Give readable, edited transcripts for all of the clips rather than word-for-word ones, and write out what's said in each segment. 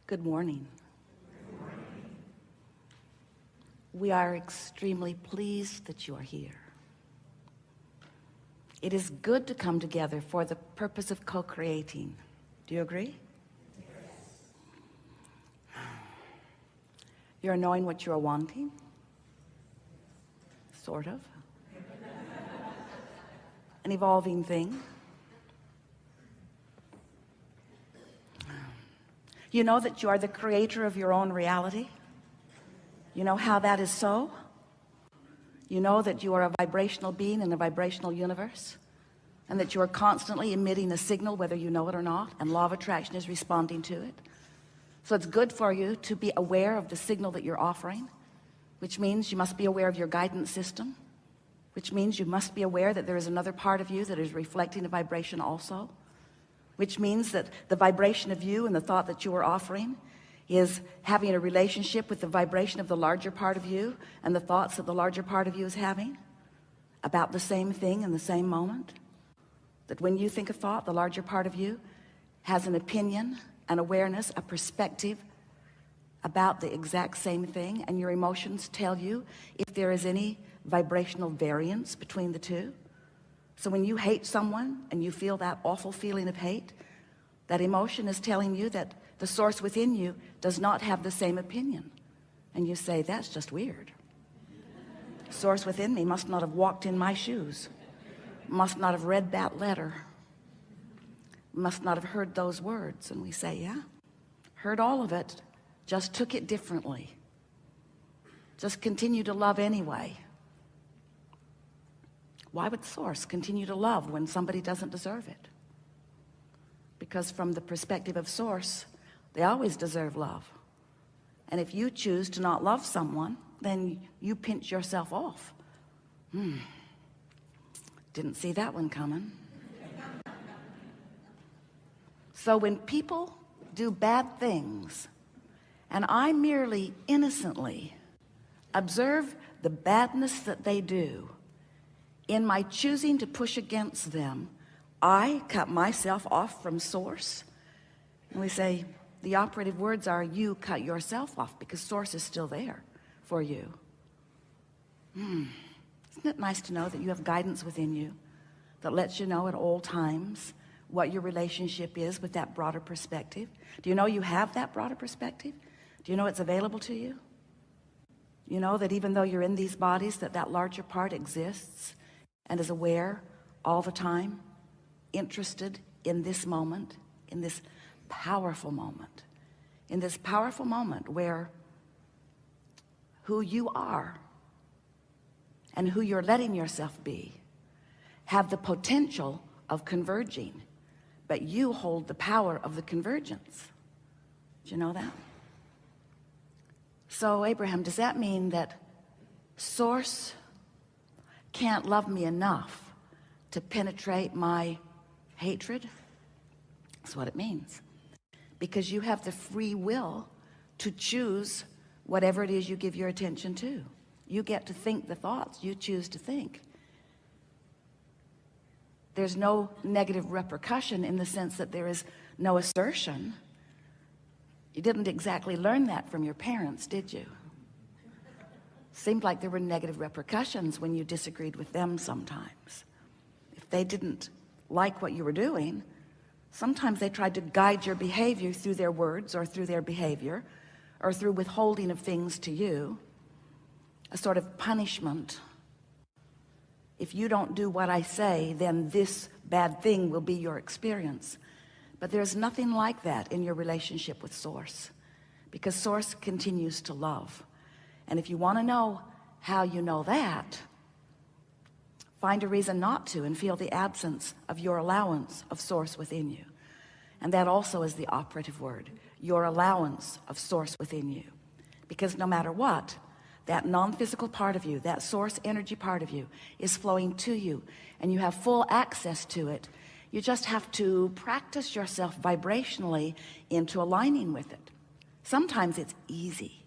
Good morning. We are extremely pleased that you are here. It is good to come together for the purpose of co-creating. Do you agree? Yes. You're knowing what you're wanting? Sort of. An evolving thing. You know that you are the creator of your own reality. You know how that is so? You know that you are a vibrational being in a vibrational universe, and that you are constantly emitting a signal whether you know it or not, and law of attraction is responding to it. So it's good for you to be aware of the signal that you're offering, which means you must be aware of your guidance system, which means you must be aware that there is another part of you that is reflecting a vibration also, which means that the vibration of you and the thought that you are offering is having a relationship with the vibration of the larger part of you and the thoughts that the larger part of you is having about the same thing in the same moment. That when you think a thought, the larger part of you has an opinion, an awareness, a perspective about the exact same thing, and your emotions tell you if there is any vibrational variance between the two. So when you hate someone and you feel that awful feeling of hate, that emotion is telling you that the source within you does not have the same opinion. And you say, that's just weird. Source within me must not have walked in my shoes, must not have read that letter, must not have heard those words. And we say, yeah, heard all of it, just took it differently, just continue to love anyway. Why would source continue to love when somebody doesn't deserve it? Because from the perspective of source, they always deserve love. And if you choose to not love someone, then you pinch yourself off. Didn't see that one coming. So when people do bad things, and I merely innocently observe the badness that they do, in my choosing to push against them, I cut myself off from source. And we say the operative words are, you cut yourself off, because source is still there for you. Isn't it nice to know that you have guidance within you that lets you know at all times what your relationship is with that broader perspective? Do you know you have that broader perspective? Do you know it's available to you? You know that even though you're in these bodies, that larger part exists and is aware all the time, interested in this moment, in this powerful moment, where who you are and who you're letting yourself be have the potential of converging, but you hold the power of the convergence. Do you know that? So Abraham, does that mean that source can't love me enough to penetrate my hatred? That's what it means. Because you have the free will to choose whatever it is you give your attention to. You get to think the thoughts you choose to think. There's no negative repercussion in the sense that there is no assertion. You didn't exactly learn that from your parents, did you? Seemed like there were negative repercussions when you disagreed with them sometimes. If they didn't like what you were doing, sometimes they tried to guide your behavior through their words or through their behavior or through withholding of things to you, a sort of punishment. If you don't do what I say, then this bad thing will be your experience. But there's nothing like that in your relationship with source, because source continues to love. And if you want to know how you know that, find a reason not to and feel the absence of your allowance of source within you. And that also is the operative word, your allowance of source within you. Because no matter what, that non-physical part of you, that source energy part of you is flowing to you, and you have full access to it. You just have to practice yourself vibrationally into aligning with it. Sometimes it's easy.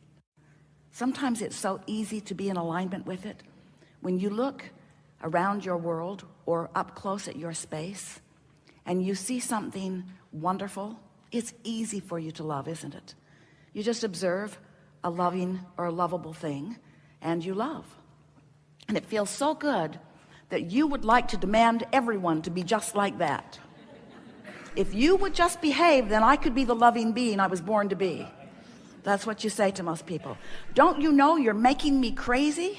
Sometimes it's so easy to be in alignment with it. When you look around your world or up close at your space and you see something wonderful, it's easy for you to love, isn't it? You just observe a loving or a lovable thing, and you love. And it feels so good that you would like to demand everyone to be just like that. If you would just behave, then I could be the loving being I was born to be. That's what you say to most people. Don't you know you're making me crazy?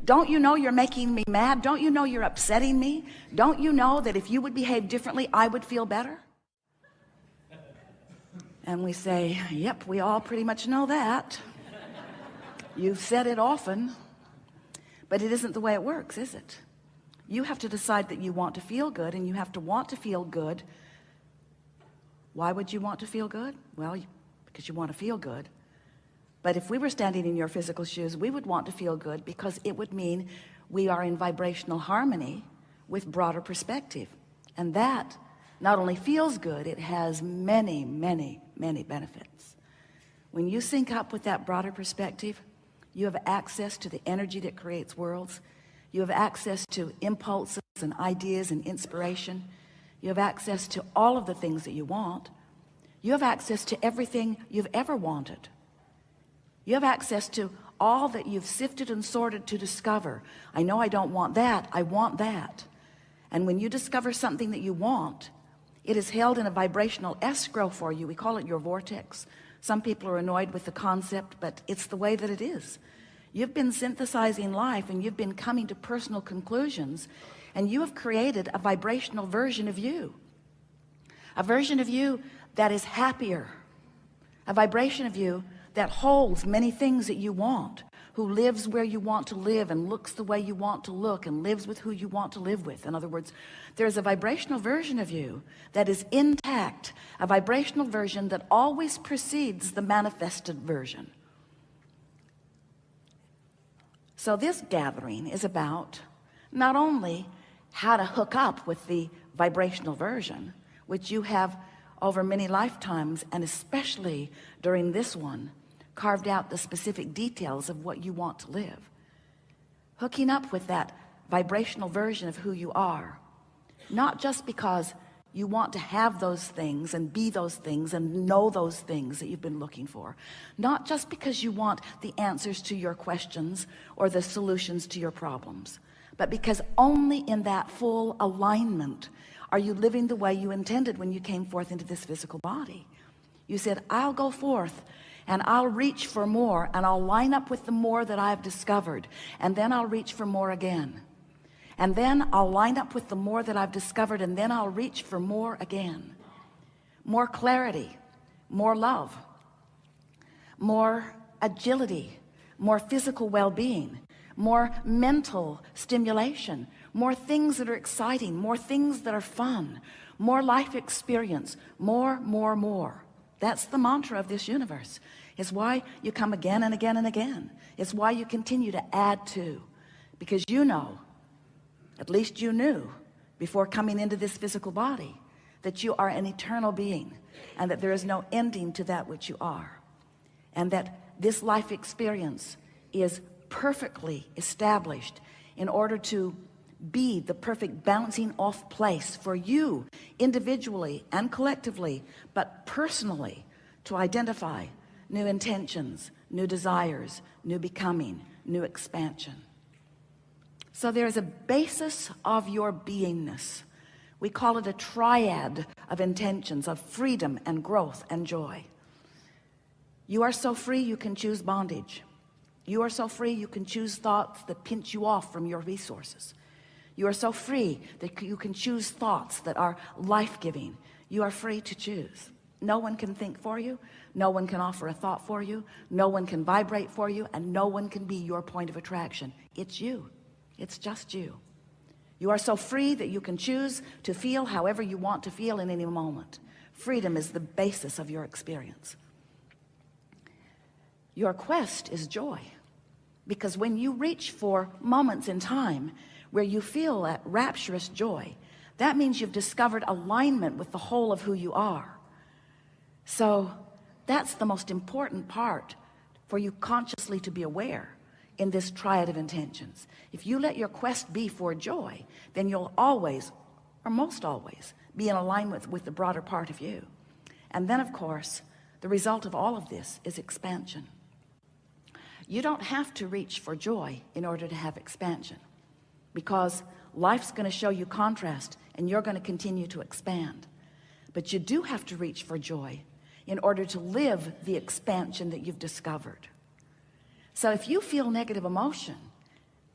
Don't you know you're making me mad? Don't you know you're upsetting me? Don't you know that if you would behave differently, I would feel better? And we say, yep, we all pretty much know that. You've said it often. But it isn't the way it works, is it? You have to decide that you want to feel good, and you have to want to feel good. Why would you want to feel good? Well, because you want to feel good. But if we were standing in your physical shoes, we would want to feel good because it would mean we are in vibrational harmony with broader perspective. And that not only feels good, it has many, many, many benefits. When you sync up with that broader perspective, you have access to the energy that creates worlds. You have access to impulses and ideas and inspiration. You have access to all of the things that you want. You have access to everything you've ever wanted. You have access to all that you've sifted and sorted to discover. I know I don't want that. I want that. And when you discover something that you want, it is held in a vibrational escrow for you. We call it your vortex. Some people are annoyed with the concept, but it's the way that it is. You've been synthesizing life, and you've been coming to personal conclusions, and you have created a vibrational version of you. A version of you that is happier. A vibration of you that holds many things that you want, who lives where you want to live and looks the way you want to look and lives with who you want to live with. In other words, there's a vibrational version of you that is intact, a vibrational version that always precedes the manifested version. So this gathering is about not only how to hook up with the vibrational version, which you have over many lifetimes, and especially during this one, carved out the specific details of what you want to live. Hooking up with that vibrational version of who you are, not just because you want to have those things and be those things and know those things that you've been looking for, not just because you want the answers to your questions or the solutions to your problems, but because only in that full alignment are you living the way you intended when you came forth into this physical body. You said, I'll go forth and I'll reach for more, and I'll line up with the more that I've discovered, and then I'll reach for more again. And then I'll line up with the more that I've discovered, and then I'll reach for more again. More clarity, more love, more agility, more physical well-being, more mental stimulation, more things that are exciting, more things that are fun, more life experience, more. That's the mantra of this universe. It's why you come again and again and again. It's why you continue to add to, because you know, at least you knew before coming into this physical body, that you are an eternal being, and that there is no ending to that which you are, and that this life experience is perfectly established in order to be the perfect bouncing off place for you individually and collectively, but personally, to identify new intentions, new desires, new becoming, new expansion. So there is a basis of your beingness. We call it a triad of intentions of freedom and growth and joy. You are so free you can choose bondage. You are so free you can choose thoughts that pinch you off from your resources. You are so free that you can choose thoughts that are life-giving. You are free to choose. No one can think for you. No one can offer a thought for you. No one can vibrate for you, and no one can be your point of attraction. It's you. It's just you. You are so free that you can choose to feel however you want to feel in any moment. Freedom is the basis of your experience. Your quest is joy, because when you reach for moments in time where you feel that rapturous joy, that means you've discovered alignment with the whole of who you are. So that's the most important part for you consciously to be aware in this triad of intentions. If you let your quest be for joy, then you'll always, or most always, be in alignment with the broader part of you. And then, of course, The result of all of this is expansion. You don't have to reach for joy in order to have expansion, because life's going to show you contrast and you're going to continue to expand. But you do have to reach for joy in order to live the expansion that you've discovered. So if you feel negative emotion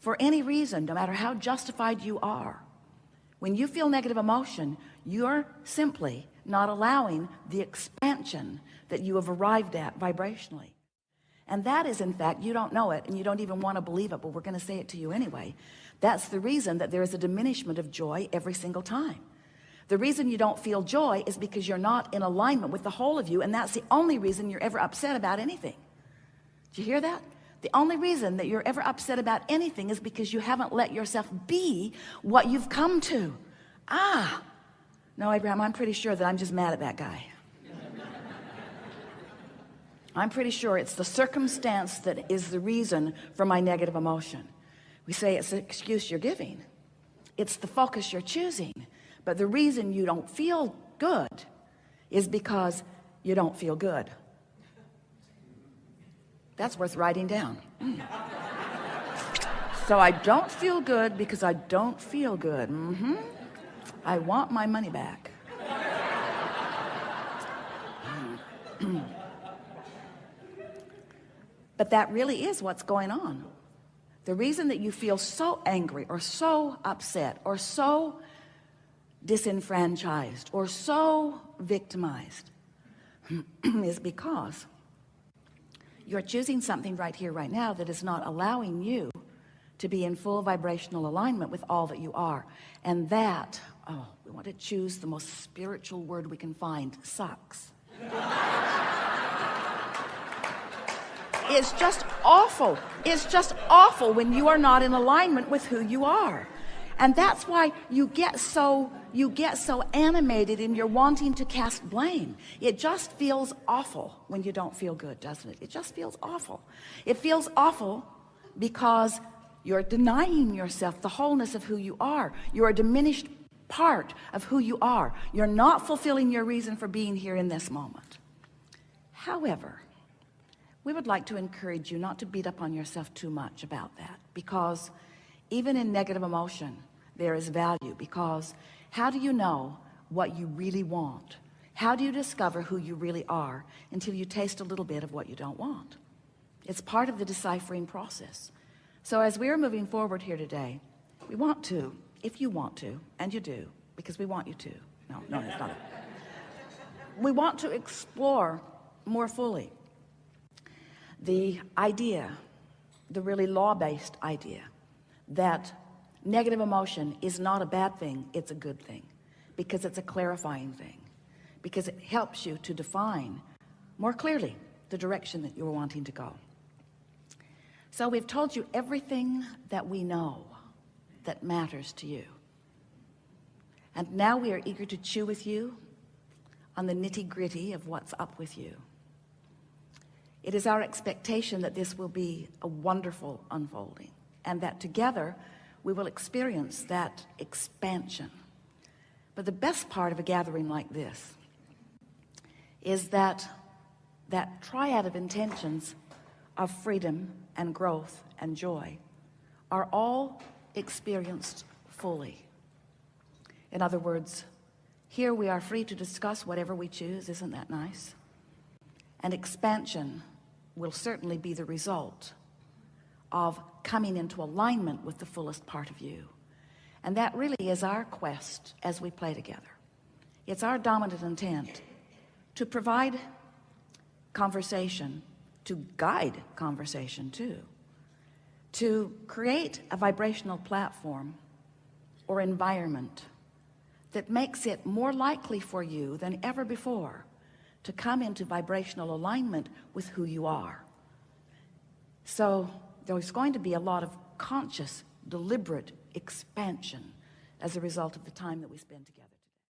for any reason, no matter how justified you are, when you feel negative emotion, you're simply not allowing the expansion that you have arrived at vibrationally. And that is, in fact, you don't know it and you don't even want to believe it, but we're going to say it to you anyway. That's the reason that there is a diminishment of joy every single time. The reason you don't feel joy is because you're not in alignment with the whole of you, and that's the only reason you're ever upset about anything. Did you hear that? The only reason that you're ever upset about anything is because you haven't let yourself be what you've come to. No, Abraham, I'm pretty sure that I'm just mad at that guy. I'm pretty sure it's the circumstance that is the reason for my negative emotion. We say it's the excuse you're giving. It's the focus you're choosing. But the reason you don't feel good is because you don't feel good. That's worth writing down. So I don't feel good because I don't feel good. I want my money back. But that really is what's going on. The reason that you feel so angry or so upset or so disenfranchised or so victimized is because you're choosing something right here, right now, that is not allowing you to be in full vibrational alignment with all that you are. And that, we want to choose the most spiritual word we can find, sucks. It's just awful. It's just awful when you are not in alignment with who you are. And that's why you get so animated in your wanting to cast blame. It just feels awful when you don't feel good, doesn't it? It just feels awful. It feels awful because you're denying yourself the wholeness of who you are. You're a diminished part of who you are. You're not fulfilling your reason for being here in this moment. However, we would like to encourage you not to beat up on yourself too much about that, because even in negative emotion, there is value. Because how do you know what you really want? How do you discover who you really are until you taste a little bit of what you don't want? It's part of the deciphering process. So as we are moving forward here today, we want to, if you want to, and you do, because we want you to. No, it's not. We want to explore more fully the idea, the really law-based idea, that negative emotion is not a bad thing, it's a good thing, because it's a clarifying thing, because it helps you to define more clearly the direction that you're wanting to go. So we've told you everything that we know that matters to you. And now we are eager to chew with you on the nitty-gritty of what's up with you. It is our expectation that this will be a wonderful unfolding, and that together we will experience that expansion. But the best part of a gathering like this is that triad of intentions of freedom and growth and joy are all experienced fully. In other words, here we are free to discuss whatever we choose. Isn't that nice? And expansion will certainly be the result of coming into alignment with the fullest part of you. And that really is our quest as we play together. It's our dominant intent to provide conversation, to guide conversation too, to create a vibrational platform or environment that makes it more likely for you than ever before to come into vibrational alignment with who you are. So there's going to be a lot of conscious, deliberate expansion as a result of the time that we spend together.